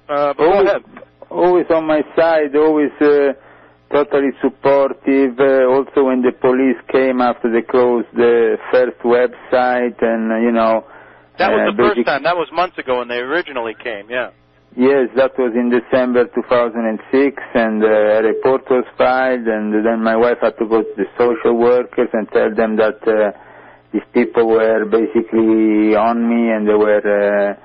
But go ahead. Always on my side, always totally supportive. Also when the police came after they closed the first website, and you know. That was the first time. That was months ago when they originally came. Yeah. Yes, that was in December 2006, and a report was filed, and then my wife had to go to the social workers and tell them that these people were basically on me, and they were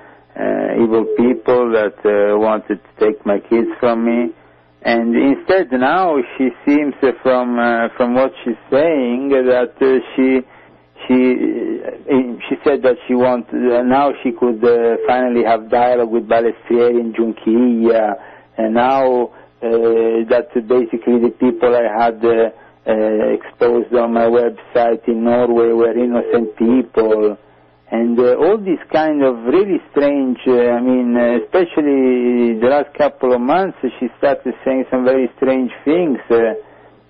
evil people that wanted to take my kids from me. And instead now she seems, from what she's saying, that she said that she now she could finally have dialogue with Balestrieri and Giunchiglia, and now that basically the people I had exposed on my website in Norway were innocent people, and all these kind of really strange, especially the last couple of months, she started saying some very strange things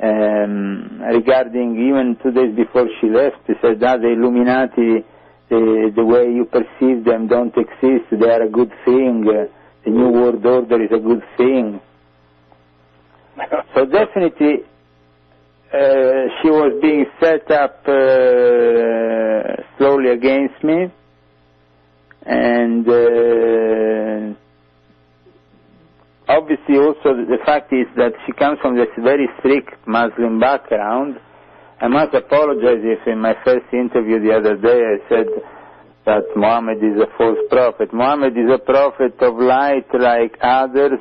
regarding, even 2 days before she left, she said that the Illuminati, the way you perceive them, don't exist, they are a good thing, the New World Order is a good thing. So definitely she was being set up slowly against me, and obviously also the fact is that she comes from this very strict Muslim background. I must apologize if in my first interview the other day I said that Muhammad is a false prophet. Muhammad is a prophet of light like others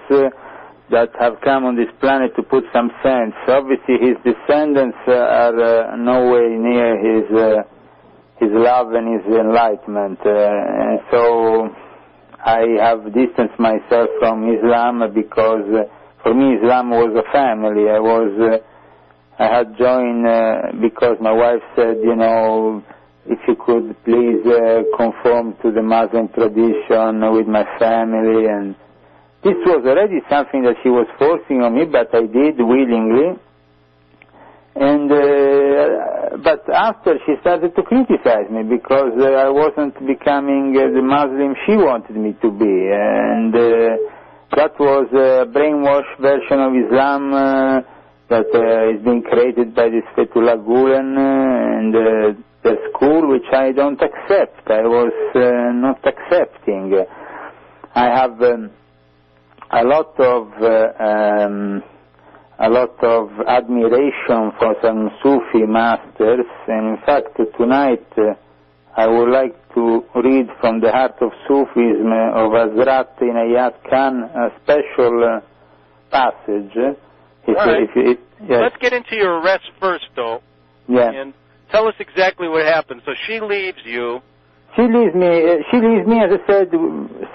that have come on this planet to put some sense. Obviously his descendants are no way near his love and his enlightenment. And so I have distanced myself from Islam because for me Islam was a family. I had joined because my wife said, you know, if you could please conform to the Muslim tradition with my family, and this was already something that she was forcing on me, but I did willingly. And but after she started to criticize me because I wasn't becoming the Muslim she wanted me to be, and that was a brainwashed version of Islam that is being created by this Fethullah Gulen and the school, which I don't accept. I was not accepting. I have a lot of admiration for some Sufi masters, and in fact tonight I would like to read from the Heart of Sufism of Hazrat Inayat Khan a special passage. Right. Yes. Let's get into your arrest first, though. Yeah. And tell us exactly what happened. So she leaves you. She leaves me, as I said,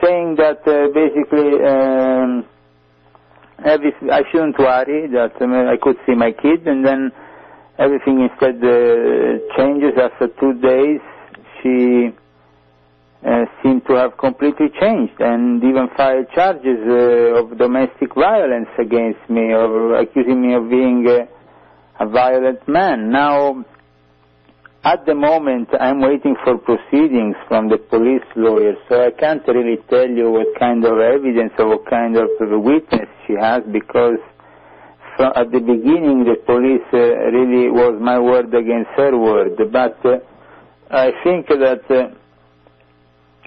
saying that basically I shouldn't worry, that I could see my kid, and then everything instead changes. After 2 days, she seemed to have completely changed and even filed charges of domestic violence against me, or accusing me of being a violent man. Now, at the moment, I'm waiting for proceedings from the police lawyers, so I can't really tell you what kind of evidence or what kind of witness she has, because at the beginning the police really was my word against her word. But I think that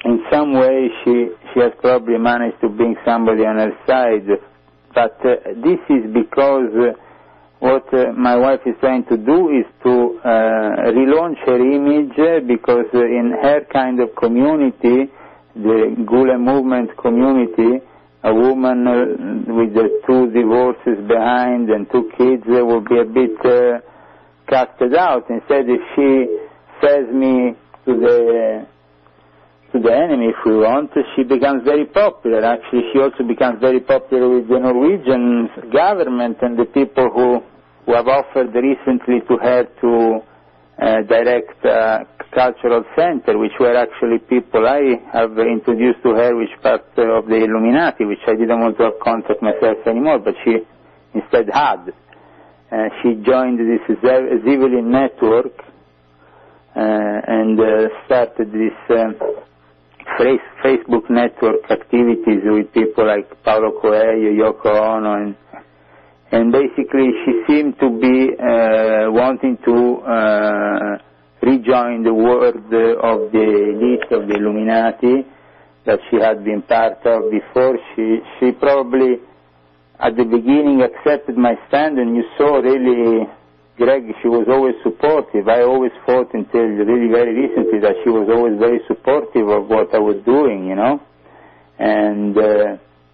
in some way she has probably managed to bring somebody on her side. But this is because what my wife is trying to do is to relaunch her image, because in her kind of community, the Gulen movement community, a woman with 2 divorces behind and 2 kids will be a bit casted out. Instead, if she sells me to the enemy, if we want, she becomes very popular. Actually, she also becomes very popular with the Norwegian government and the people who have offered recently to her to direct a cultural center, which were actually people I have introduced to her, which part of the Illuminati, which I didn't want to have contact myself anymore, but she instead had. She joined this Zivilin network and started this Facebook network activities with people like Paulo Coelho, Yoko Ono, and basically she seemed to be wanting to rejoin the world of the elite, of the Illuminati, that she had been part of before. She probably, at the beginning, accepted my stand, and you saw really, Greg, she was always supportive. I always thought until really very recently that she was always very supportive of what I was doing, you know. And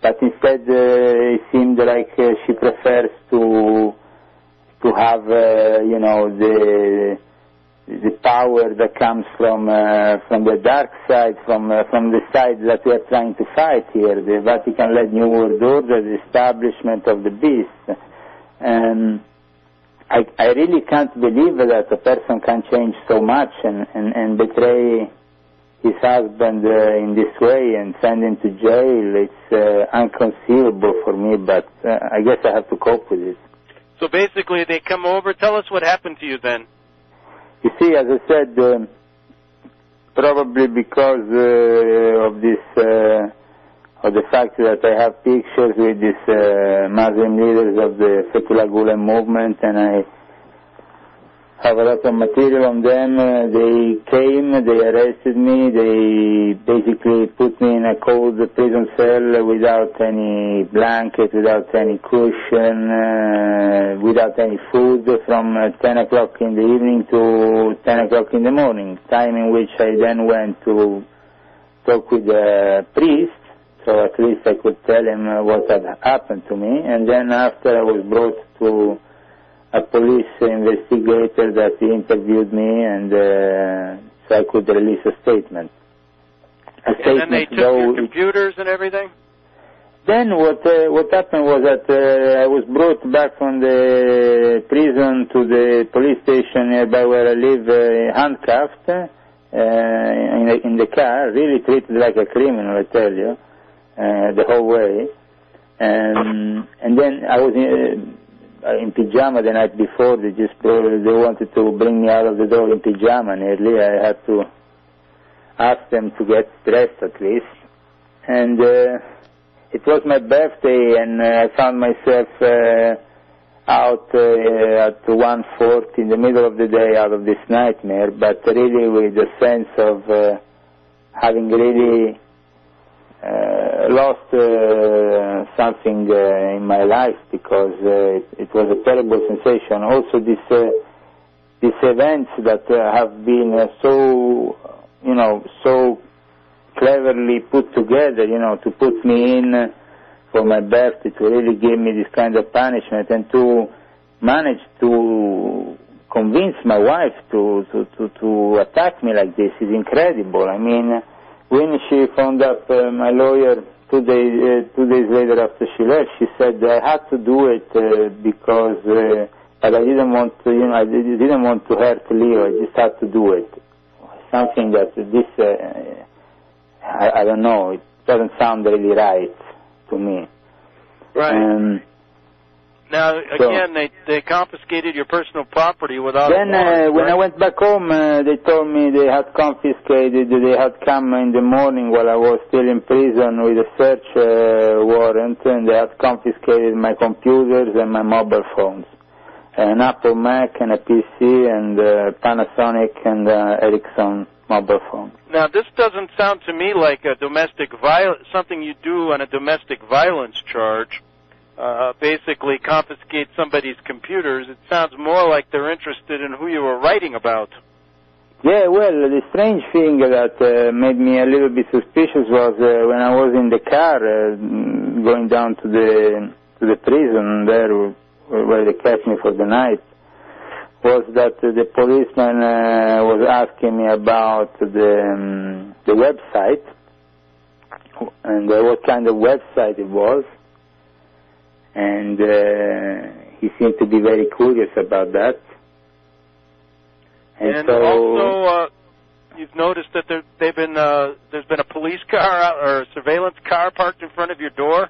but instead, it seemed like she prefers to have, you know, the power that comes from the dark side, from the side that we are trying to fight here, the Vatican-led New World Order, the establishment of the beast. And I really can't believe that a person can change so much and betray his husband in this way and send him to jail. It's inconceivable for me, but I guess I have to cope with it. So basically they come over. Tell us what happened to you then. You see, as I said, probably because of this, of the fact that I have pictures with these Muslim leaders of the Fethullah Gulen movement, and I have a lot of material on them. They came, they arrested me, they basically put me in a cold prison cell without any blanket, without any cushion, without any food, from 10 o'clock in the evening to 10 o'clock in the morning, time in which I then went to talk with a priest, so at least I could tell him what had happened to me. And then after I was brought to a police investigator that interviewed me, and so I could release a statement. And then they took your computers and everything? Then what happened was that I was brought back from the prison to the police station nearby where I live, handcuffed in the car, really treated like a criminal, I tell you, the whole way. And then I was in pyjama the night before. They wanted to bring me out of the door in pyjama nearly. I had to ask them to get dressed at least. And it was my birthday, and I found myself out at 1:40 in the middle of the day out of this nightmare, but really with a sense of having really lost something in my life, because it was a terrible sensation. Also, these events that have been so cleverly put together, to put me in for my birthday, to really give me this kind of punishment, and to manage to convince my wife to attack me like this is incredible. I mean, when she phoned up my lawyer 2 days later after she left, she said I had to do it because but I didn't want to, I didn't want to hurt Leo. I just had to do it. Something that I don't know. It doesn't sound really right to me. Right. Now, again, they confiscated your personal property without a warrant. Then, when I went back home, they told me they had confiscated, they had come in the morning while I was still in prison with a search warrant, and they had confiscated my computers and my mobile phones, an Apple Mac and a PC and Panasonic and Ericsson mobile phone. Now, this doesn't sound to me like a something you do on a domestic violence charge. Basically confiscate somebody's computers. It sounds more like they're interested in who you were writing about. Yeah, well, the strange thing that made me a little bit suspicious was when I was in the car going down to the prison there where they kept me for the night, was that the policeman was asking me about the website and what kind of website it was. And he seemed to be very curious about that. And so, also, you've noticed that there's been a police car or a surveillance car parked in front of your door?